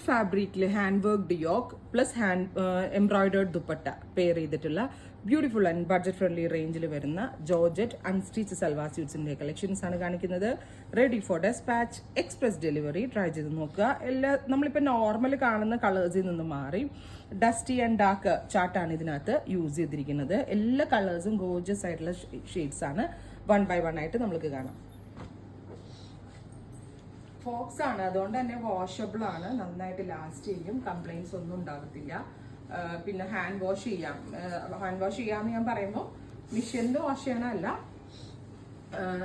ഫാബ്രിക്കിൽ hand worked yoke plus embroidered dupatta pair ചെയ്തിട്ടുള്ള beautiful and budget friendly റേഞ്ചിൽ വരുന്ന ജോർജറ്റ് അൺസ്റ്റിച്ച് സൽവാർ സ്യൂട്ട്സിന്റെ കളക്ഷൻസ് ആണ് കാണിക്കുന്നത്. Ready for despatch, express delivery. Try ചെയ്ത് നോക്കുക. നമ്മളിപ്പോൾ നോർമൽ കാണുന്ന കളേഴ്സിൽ നിന്ന് മാറി ഡസ്റ്റി ആൻഡ് ഡാർക്ക് ചാർട്ടാണ് ഇതിനകത്ത് യൂസ് ചെയ്തിരിക്കുന്നത്. എല്ലാ കളേഴ്സും ഗോർജസ് ആയിട്ടുള്ള ഷെയ്ഡ്സ് ആണ്. 1 by 1 ആയിട്ട് നമുക്ക് കാണാം. ഫോക്സ് ആണ്, അതുകൊണ്ട് തന്നെ വാഷബിൾ ആണ്, നന്നായിട്ട് ലാസ്റ്റ് ചെയ്യും, കംപ്ലൈൻസ് ഒന്നും ഉണ്ടാകത്തില്ല. പിന്നെ ഹാൻഡ് വാഷ് ചെയ്യാമെന്ന് ഞാൻ പറയുമ്പോൾ മെഷീനിൽ വാഷ് ചെയ്യാനല്ല,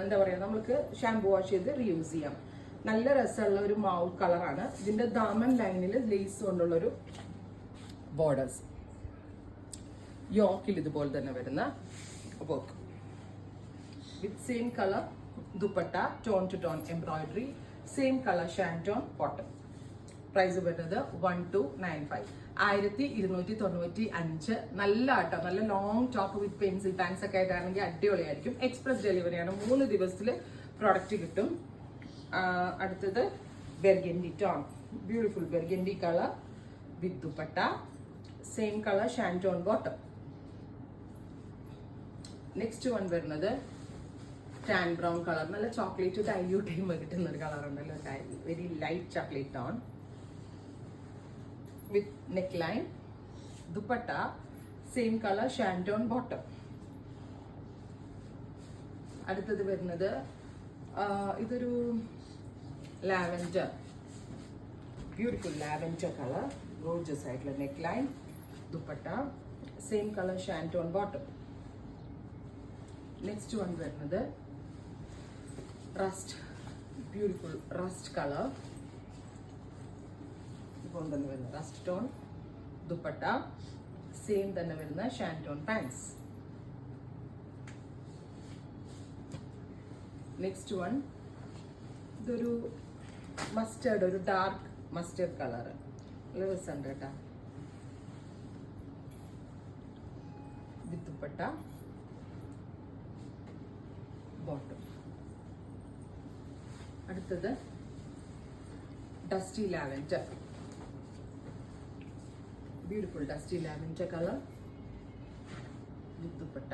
എന്താ പറയുക, നമുക്ക് ഷാംപൂ വാഷ് ചെയ്ത് റീയൂസ് ചെയ്യാം. നല്ല രസമുള്ള ഒരു മൗൾ കളറാണ്. ഇതിന്റെ ദാമൻ ലൈനിൽ ലേസ് കൊണ്ടുള്ളൊരു ബോർഡേഴ്സ്, യോക്കിൽ ഇതുപോലെ തന്നെ വരുന്ന work with same colour dupatta, tone to tone embroidery, same colour shantoon cotton. Price വരുന്നത് 1295, 1295. നല്ല ആട്ടോ, നല്ല long top with pencil pants ഒക്കെ ആയിട്ടാണെങ്കിൽ അടിപൊളിയായിരിക്കും. എക്സ്പ്രസ് ഡെലിവറിയാണ്, 3 ദിവസത്തിൽ പ്രോഡക്റ്റ് കിട്ടും. അടുത്തത് burgundy tone, beautiful burgundy colour with dupatta, same colour ഷാൻറ്റോൺ ബോട്ടം. നെക്സ്റ്റ് വൺ വരുന്നത് ടാൻ ബ്രൗൺ കളർ, നല്ല ചോക്ലേറ്റ് ഡൈല്യൂട്ട് ചെയ്യുമ്പോൾ കിട്ടുന്ന ഒരു കളർ ഉണ്ടല്ലോ, very light chocolate tone with neckline, dupatta same colour ഷാൻറ്റോൺ ബോട്ടം. അടുത്തത് വരുന്നത് ഇതൊരു lavender, beautiful lavender colour, gorgeous ആയിട്ടുള്ള neckline, dupatta same colour ഷാൻറ്റോൺ ബോട്ടം. നെക്സ്റ്റ് വൺ വരുന്നത് റസ്റ്റ്, ബ്യൂട്ടിഫുൾ റസ്റ്റ് കളർ കൊണ്ടുവന്ന് വരുന്ന റസ്റ്റ് ടോൺ, ദുപ്പട്ട സെയിം തന്നെ വരുന്ന ഷാൻറ്റോൺ പാൻസ്. നെക്സ്റ്റ് വൺ ഇതൊരു മസ്റ്റേർഡ്, ഒരു ഡാർക്ക് മസ്റ്റേർഡ് കളർ, നല്ല രസമുണ്ട് കേട്ടോ. With dupatta bottom. അടുത്തത് dusty lavender, beautiful dusty lavender colour with dupatta,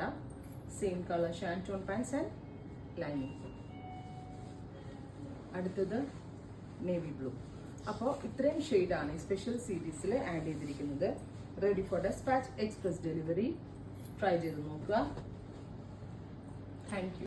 same colour shantoon pants and lining. അടുത്തത് നേവി ബ്ലൂ. അപ്പോൾ ഇത്രയും ഷെയ്ഡാണ് ഈ സ്പെഷ്യൽ സീരീസിൽ ആഡ് ചെയ്തിരിക്കുന്നത്. Ready for despatch, express delivery. Try ചെയ്ത് നോക്കുക. Thank U.